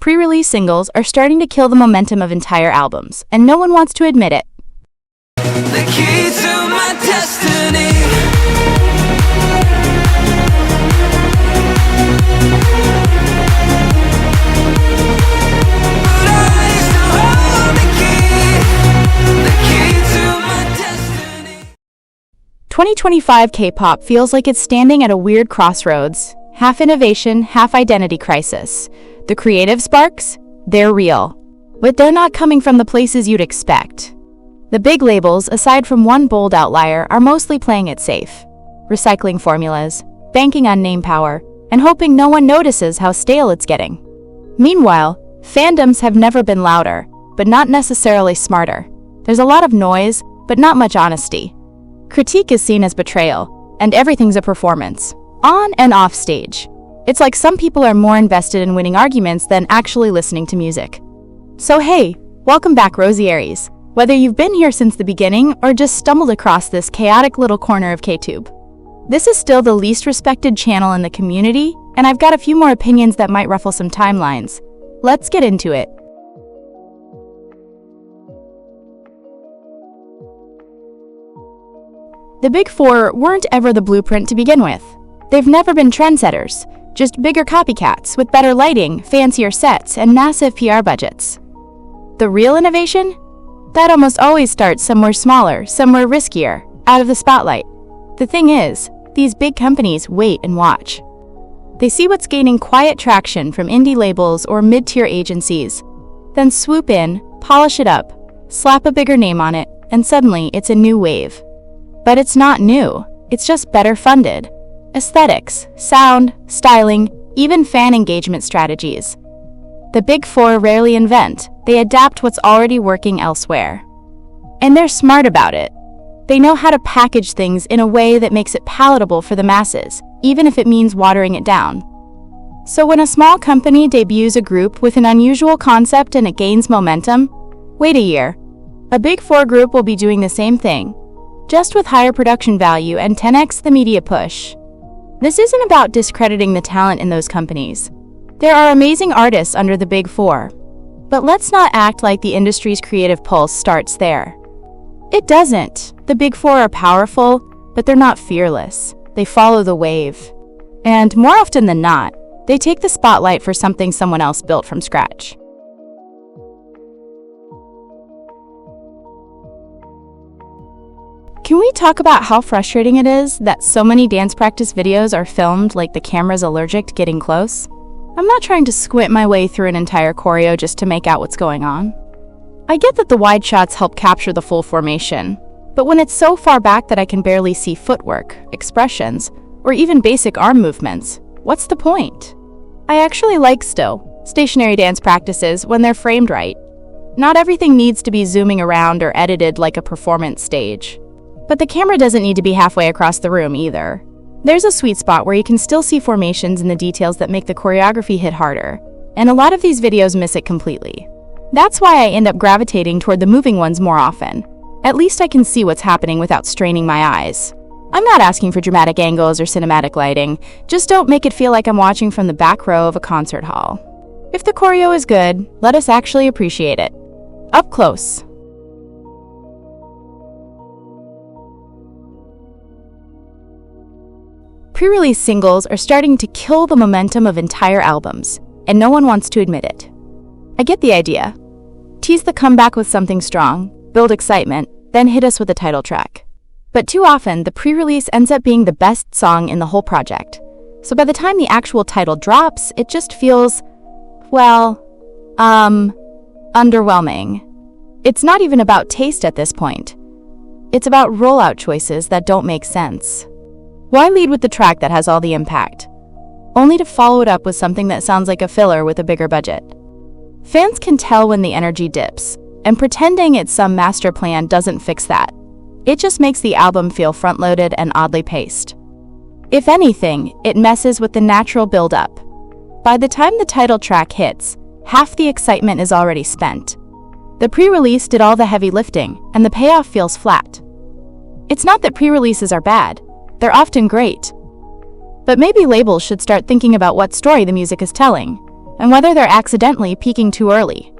Pre-release singles are starting to kill the momentum of entire albums, and no one wants to admit it. The key to my destiny. But I still hold the key to my destiny. 2025 K-pop feels like it's standing at a weird crossroads, half innovation, half identity crisis. The creative sparks? They're real, but they're not coming from the places you'd expect. The big labels, aside from one bold outlier, are mostly playing it safe, recycling formulas, banking on name power, and hoping no one notices how stale it's getting. Meanwhile, fandoms have never been louder, but not necessarily smarter. There's a lot of noise, but not much honesty. Critique is seen as betrayal, and everything's a performance, on and off stage. It's like some people are more invested in winning arguments than actually listening to music. So hey, welcome back Rosieries. Whether you've been here since the beginning or just stumbled across this chaotic little corner of K-tube. This is still the least respected channel in the community, and I've got a few more opinions that might ruffle some timelines. Let's get into it. The Big Four weren't ever the blueprint to begin with. They've never been trendsetters, just bigger copycats with better lighting, fancier sets, and massive PR budgets. The real innovation? That almost always starts somewhere smaller, somewhere riskier, out of the spotlight. The thing is, these big companies wait and watch. They see what's gaining quiet traction from indie labels or mid-tier agencies, then swoop in, polish it up, slap a bigger name on it, and suddenly it's a new wave. But it's not new, it's just better funded. Aesthetics, sound, styling, even fan engagement strategies. The Big Four rarely invent, they adapt what's already working elsewhere. And they're smart about it. They know how to package things in a way that makes it palatable for the masses, even if it means watering it down. So when a small company debuts a group with an unusual concept and it gains momentum, wait a year. A Big Four group will be doing the same thing, just with higher production value and 10x the media push. This isn't about discrediting the talent in those companies. There are amazing artists under the Big Four. But let's not act like the industry's creative pulse starts there. It doesn't. The Big Four are powerful, but they're not fearless. They follow the wave. And more often than not, they take the spotlight for something someone else built from scratch. Can we talk about how frustrating it is that so many dance practice videos are filmed like the camera's allergic to getting close? I'm not trying to squint my way through an entire choreo just to make out what's going on. I get that the wide shots help capture the full formation, but when it's so far back that I can barely see footwork, expressions, or even basic arm movements, what's the point? I actually like stationary dance practices when they're framed right. Not everything needs to be zooming around or edited like a performance stage. But the camera doesn't need to be halfway across the room either. There's a sweet spot where you can still see formations and the details that make the choreography hit harder, and a lot of these videos miss it completely. That's why I end up gravitating toward the moving ones more often. At least I can see what's happening without straining my eyes. I'm not asking for dramatic angles or cinematic lighting, just don't make it feel like I'm watching from the back row of a concert hall. If the choreo is good, let us actually appreciate it. Up close. Pre-release singles are starting to kill the momentum of entire albums, and no one wants to admit it. I get the idea. Tease the comeback with something strong, build excitement, then hit us with a title track. But too often, the pre-release ends up being the best song in the whole project. So by the time the actual title drops, it just feels, well, underwhelming. It's not even about taste at this point. It's about rollout choices that don't make sense. Why lead with the track that has all the impact, only to follow it up with something that sounds like a filler with a bigger budget? Fans can tell when the energy dips, and pretending it's some master plan doesn't fix that. It just makes the album feel front-loaded and oddly paced. If anything, it messes with the natural build-up. By the time the title track hits, half the excitement is already spent. The pre-release did all the heavy lifting, and the payoff feels flat. It's not that pre-releases are bad. They're often great. But maybe labels should start thinking about what story the music is telling, and whether they're accidentally peaking too early.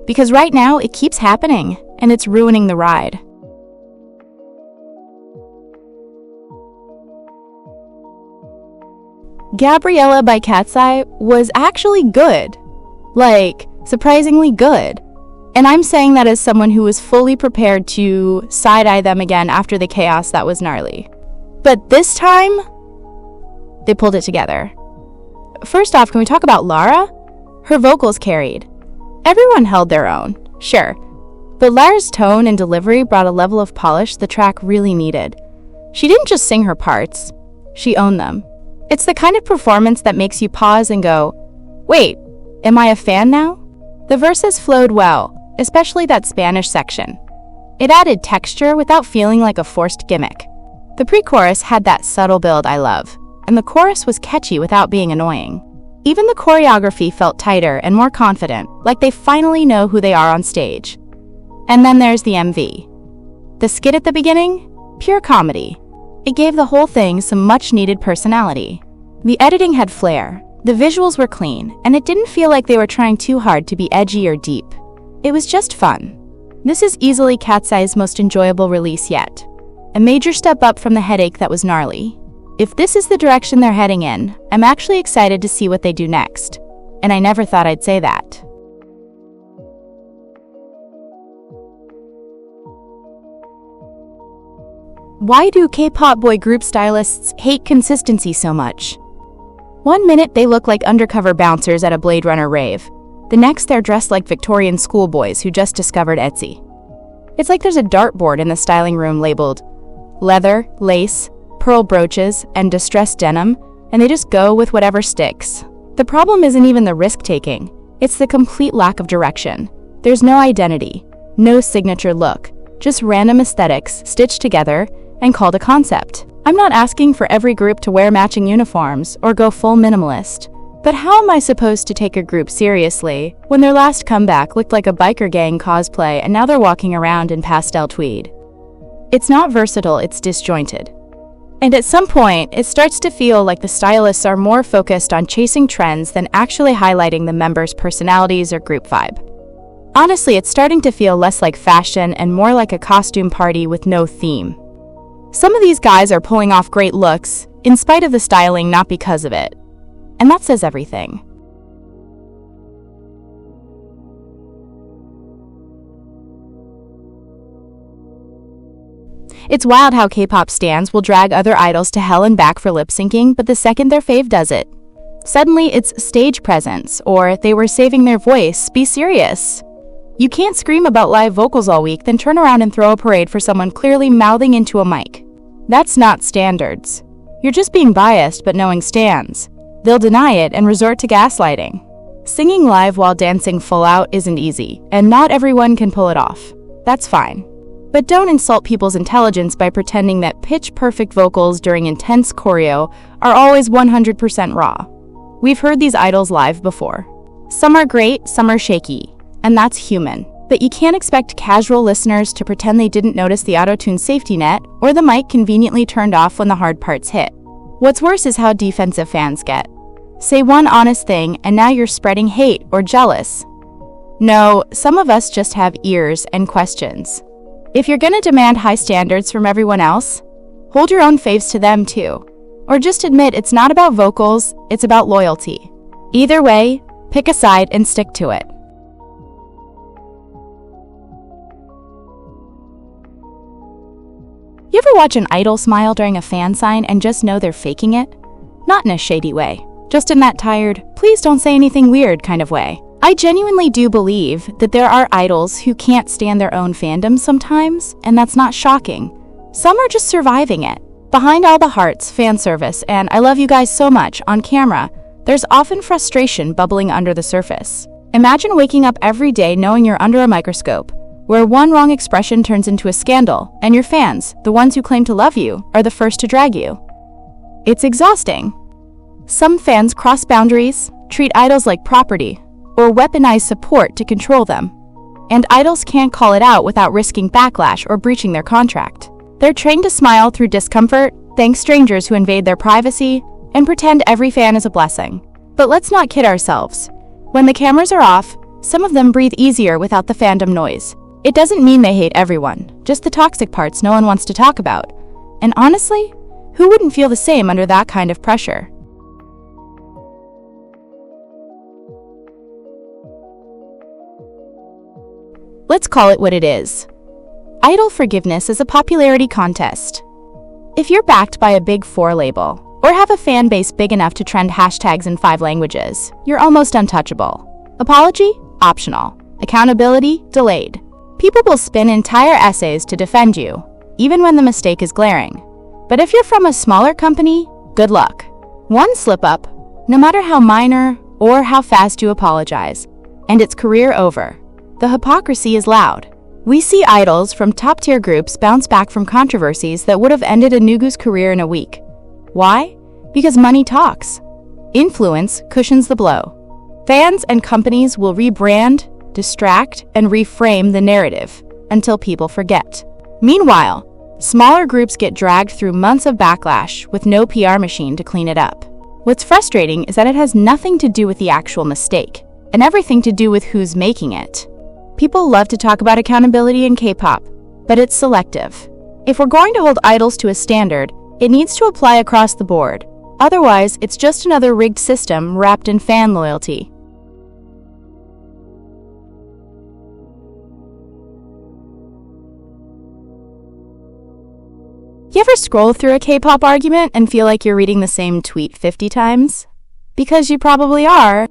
Because right now, it keeps happening, and it's ruining the ride. Gabriella by Cat's Eye was actually good. Like, surprisingly good. And I'm saying that as someone who was fully prepared to side-eye them again after the chaos that was gnarly. But this time, they pulled it together. First off, can we talk about Lara? Her vocals carried. Everyone held their own, sure. But Lara's tone and delivery brought a level of polish the track really needed. She didn't just sing her parts, she owned them. It's the kind of performance that makes you pause and go, wait, am I a fan now? The verses flowed well, especially that Spanish section. It added texture without feeling like a forced gimmick. The pre-chorus had that subtle build I love, and the chorus was catchy without being annoying. Even the choreography felt tighter and more confident, like they finally know who they are on stage. And then there's the MV. The skit at the beginning? Pure comedy. It gave the whole thing some much-needed personality. The editing had flair, the visuals were clean, and it didn't feel like they were trying too hard to be edgy or deep. It was just fun. This is easily Cat's Eye's most enjoyable release yet. A major step up from the headache that was gnarly. If this is the direction they're heading in, I'm actually excited to see what they do next. And I never thought I'd say that. Why do K-pop boy group stylists hate consistency so much? One minute they look like undercover bouncers at a Blade Runner rave. The next they're dressed like Victorian schoolboys who just discovered Etsy. It's like there's a dartboard in the styling room labeled leather, lace, pearl brooches, and distressed denim, and they just go with whatever sticks. The problem isn't even the risk-taking. It's the complete lack of direction. There's no identity, no signature look, just random aesthetics stitched together and called a concept. I'm not asking for every group to wear matching uniforms or go full minimalist, but how am I supposed to take a group seriously when their last comeback looked like a biker gang cosplay and now they're walking around in pastel tweed? It's not versatile, it's disjointed. And at some point, it starts to feel like the stylists are more focused on chasing trends than actually highlighting the members' personalities or group vibe. Honestly, it's starting to feel less like fashion and more like a costume party with no theme. Some of these guys are pulling off great looks, in spite of the styling, not because of it. And that says everything. It's wild how K-pop stans will drag other idols to hell and back for lip-syncing, but the second their fave does it, suddenly it's stage presence, or they were saving their voice, be serious. You can't scream about live vocals all week, then turn around and throw a parade for someone clearly mouthing into a mic. That's not standards. You're just being biased but knowing stans. They'll deny it and resort to gaslighting. Singing live while dancing full out isn't easy, and not everyone can pull it off. That's fine. But don't insult people's intelligence by pretending that pitch-perfect vocals during intense choreo are always 100% raw. We've heard these idols live before. Some are great, some are shaky, and that's human. But you can't expect casual listeners to pretend they didn't notice the auto-tune safety net or the mic conveniently turned off when the hard parts hit. What's worse is how defensive fans get. Say one honest thing and now you're spreading hate or jealous. No, some of us just have ears and questions. If you're gonna demand high standards from everyone else, hold your own faves to them too. Or just admit it's not about vocals, it's about loyalty. Either way, pick a side and stick to it. You ever watch an idol smile during a fan sign and just know they're faking it? Not in a shady way, just in that tired, please don't say anything weird kind of way. I genuinely do believe that there are idols who can't stand their own fandom sometimes, and that's not shocking. Some are just surviving it. Behind all the hearts, fan service, and I love you guys so much on camera, there's often frustration bubbling under the surface. Imagine waking up every day knowing you're under a microscope, where one wrong expression turns into a scandal, and your fans, the ones who claim to love you, are the first to drag you. It's exhausting. Some fans cross boundaries, treat idols like property, or weaponize support to control them. And idols can't call it out without risking backlash or breaching their contract. They're trained to smile through discomfort, thank strangers who invade their privacy, and pretend every fan is a blessing. But let's not kid ourselves. When the cameras are off, some of them breathe easier without the fandom noise. It doesn't mean they hate everyone, just the toxic parts no one wants to talk about. And honestly, who wouldn't feel the same under that kind of pressure? Let's call it what it is. I-dle forgiveness is a popularity contest. If you're backed by a big 4 label, or have a fan base big enough to trend hashtags in 5 languages, you're almost untouchable. Apology? Optional. Accountability? Delayed. People will spin entire essays to defend you, even when the mistake is glaring. But if you're from a smaller company, good luck. One slip-up, no matter how minor or how fast you apologize, and it's career over. The hypocrisy is loud. We see idols from top-tier groups bounce back from controversies that would have ended a Nugu's career in a week. Why? Because money talks. Influence cushions the blow. Fans and companies will rebrand, distract, and reframe the narrative until people forget. Meanwhile, smaller groups get dragged through months of backlash with no PR machine to clean it up. What's frustrating is that it has nothing to do with the actual mistake, and everything to do with who's making it. People love to talk about accountability in K-pop, but it's selective. If we're going to hold idols to a standard, it needs to apply across the board. Otherwise, it's just another rigged system wrapped in fan loyalty. You ever scroll through a K-pop argument and feel like you're reading the same tweet 50 times? Because you probably are.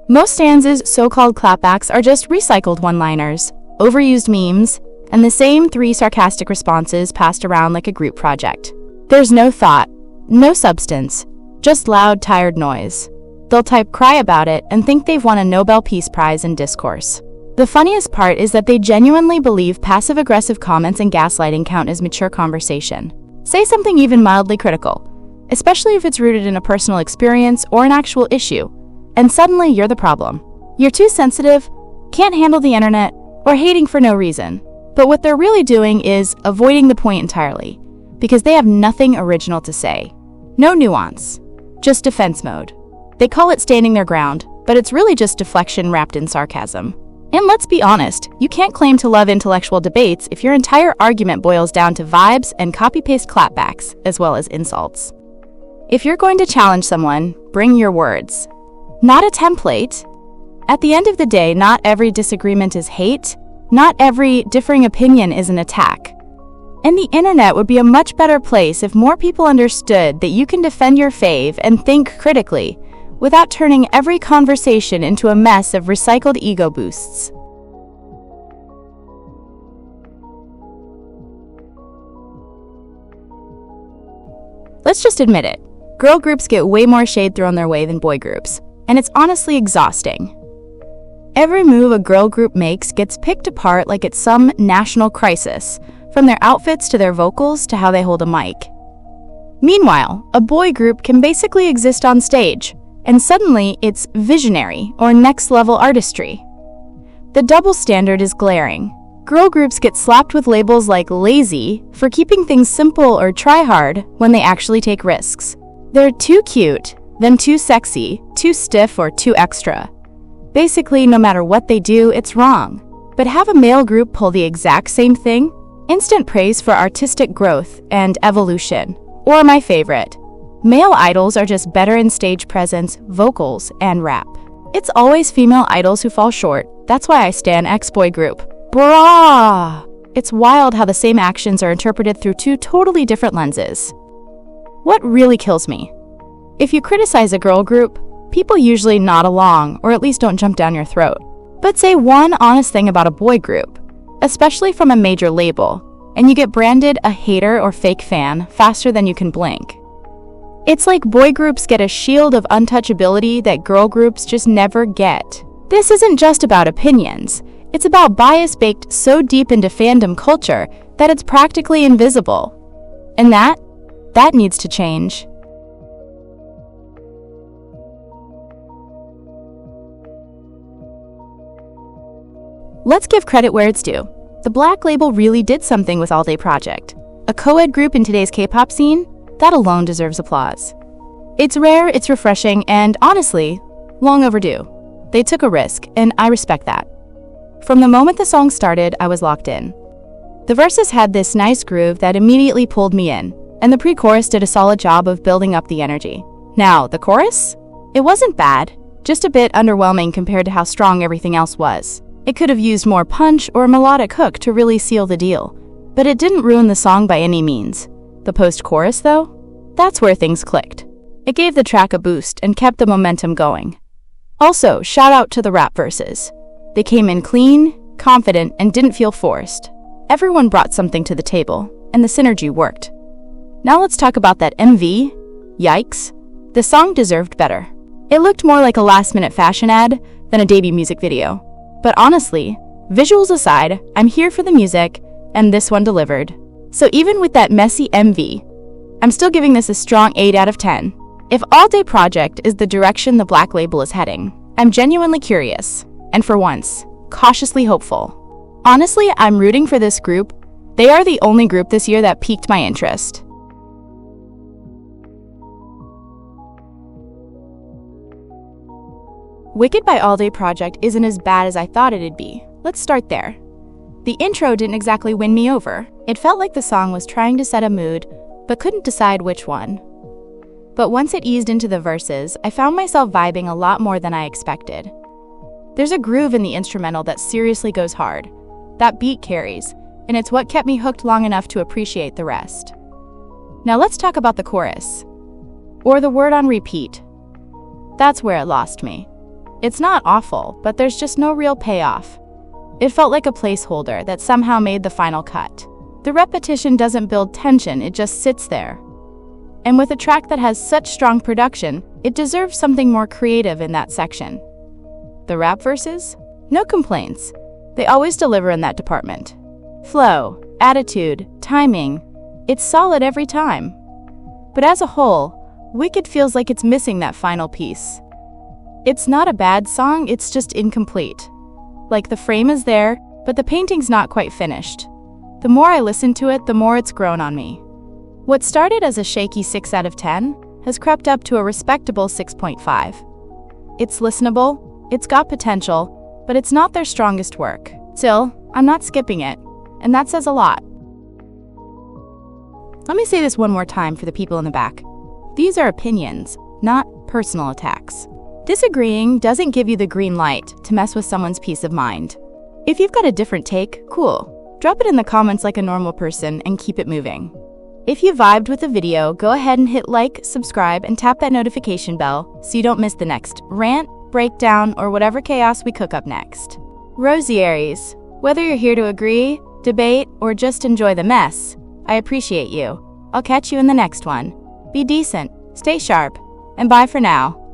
Most stans' so-called clapbacks are just recycled one-liners, overused memes, and the same 3 sarcastic responses passed around like a group project. There's no thought, no substance, just loud, tired noise. They'll type cry about it and think they've won a Nobel Peace Prize in discourse. The funniest part is that they genuinely believe passive-aggressive comments and gaslighting count as mature conversation. Say something even mildly critical, especially if it's rooted in a personal experience or an actual issue, and suddenly you're the problem. You're too sensitive, can't handle the internet, or hating for no reason. But what they're really doing is avoiding the point entirely, because they have nothing original to say. No nuance, just defense mode. They call it standing their ground, but it's really just deflection wrapped in sarcasm. And let's be honest, you can't claim to love intellectual debates if your entire argument boils down to vibes and copy-paste clapbacks, as well as insults. If you're going to challenge someone, bring your words. Not a template. At the end of the day, not every disagreement is hate. Not every differing opinion is an attack. And the internet would be a much better place if more people understood that you can defend your fave and think critically, without turning every conversation into a mess of recycled ego boosts. Let's just admit it. Girl groups get way more shade thrown their way than boy groups. And it's honestly exhausting. Every move a girl group makes gets picked apart like it's some national crisis, from their outfits to their vocals to how they hold a mic. Meanwhile, a boy group can basically exist on stage, and suddenly it's visionary or next-level artistry. The double standard is glaring. Girl groups get slapped with labels like lazy for keeping things simple or try hard when they actually take risks. They're too cute, then too sexy, too stiff, or too extra. Basically, no matter what they do, it's wrong. But have a male group pull the exact same thing? Instant praise for artistic growth and evolution. Or my favorite, male idols are just better in stage presence, vocals, and rap. It's always female idols who fall short. That's why I stan X-boy group. Brah! It's wild how the same actions are interpreted through 2 totally different lenses. What really kills me? If you criticize a girl group, people usually nod along or at least don't jump down your throat. But say one honest thing about a boy group, especially from a major label, and you get branded a hater or fake fan faster than you can blink. It's like boy groups get a shield of untouchability that girl groups just never get. This isn't just about opinions. It's about bias baked so deep into fandom culture that it's practically invisible. And that needs to change. Let's give credit where it's due. The Black Label really did something with All Day Project. A co-ed group in today's K-pop scene? That alone deserves applause. It's rare, it's refreshing, and honestly, long overdue. They took a risk, and I respect that. From the moment the song started, I was locked in. The verses had this nice groove that immediately pulled me in, and the pre-chorus did a solid job of building up the energy. Now, the chorus? It wasn't bad, just a bit underwhelming compared to how strong everything else was. It could have used more punch or a melodic hook to really seal the deal, but it didn't ruin the song by any means. The post-chorus, though? That's where things clicked. It gave the track a boost and kept the momentum going. Also, shout out to the rap verses. They came in clean, confident, and didn't feel forced. Everyone brought something to the table, and the synergy worked. Now let's talk about that MV. Yikes. The song deserved better. It looked more like a last-minute fashion ad than a debut music video. But honestly, visuals aside, I'm here for the music, and this one delivered. So even with that messy MV, I'm still giving this a strong 8 out of 10. If All Day Project is the direction the Black label is heading, I'm genuinely curious, and for once, cautiously hopeful. Honestly, I'm rooting for this group. They are the only group this year that piqued my interest. Wicked by All Day Project isn't as bad as I thought it'd be. Let's start there. The intro didn't exactly win me over. It felt like the song was trying to set a mood, but couldn't decide which one. But once it eased into the verses, I found myself vibing a lot more than I expected. There's a groove in the instrumental that seriously goes hard. That beat carries, and it's what kept me hooked long enough to appreciate the rest. Now let's talk about the chorus, or the word on repeat. That's where it lost me. It's not awful, but there's just no real payoff. It felt like a placeholder that somehow made the final cut. The repetition doesn't build tension, it just sits there. And with a track that has such strong production, it deserves something more creative in that section. The rap verses? No complaints. They always deliver in that department. Flow, attitude, timing, it's solid every time. But as a whole, Wicked feels like it's missing that final piece. It's not a bad song, it's just incomplete. Like the frame is there, but the painting's not quite finished. The more I listen to it, the more it's grown on me. What started as a shaky 6 out of 10 has crept up to a respectable 6.5. It's listenable, it's got potential, but it's not their strongest work. Still, I'm not skipping it, and that says a lot. Let me say this one more time for the people in the back. These are opinions, not personal attacks. Disagreeing doesn't give you the green light to mess with someone's peace of mind. If you've got a different take, cool. Drop it in the comments like a normal person and keep it moving. If you vibed with the video, go ahead and hit like, subscribe, and tap that notification bell so you don't miss the next rant, breakdown, or whatever chaos we cook up next. Rosieries, whether you're here to agree, debate, or just enjoy the mess, I appreciate you. I'll catch you in the next one. Be decent, stay sharp, and bye for now.